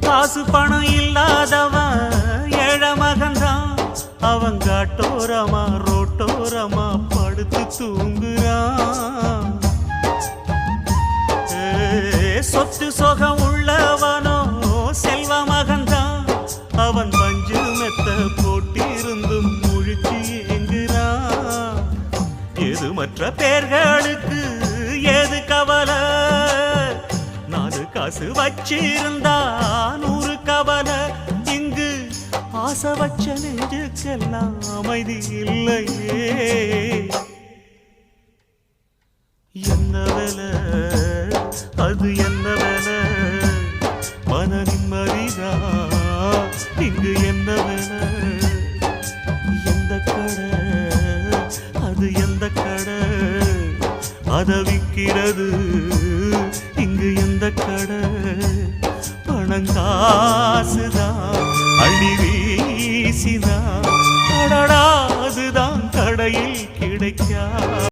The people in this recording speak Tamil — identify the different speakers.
Speaker 1: காசு பணம் இல்லாதவன் ஏழை மகன்தான். அவன் காட்டோரமா ரோட்டோரமா படுத்து தூங்குறான். சொத்து சொகம் உள்ளவனோ செல்வ மகன்தான். அவன் பஞ்சு மெத்த போட்டிருந்தும் முழிச்சு ஏங்குறான். எது மற்ற பேர்களுக்கு ஏது கவலை? 4 காசு வச்சிருந்தா 100 கவலை. இங்கு ஆசை வச்ச நெஞ்சுக்கெல்லாம் அமைதி இல்லையே. என்ன வேலை அது என்ன வேலை? மன நிம்மதிதான் இங்கு என்ன வேலை? எந்த கடை அது எந்த கடை? அத விக்கிறது இங்கு எந்த கடை? பணங்காசுதான் அள்ளி வீசிதான். அடடா அதுதான் கடையில் கிடைக்கா.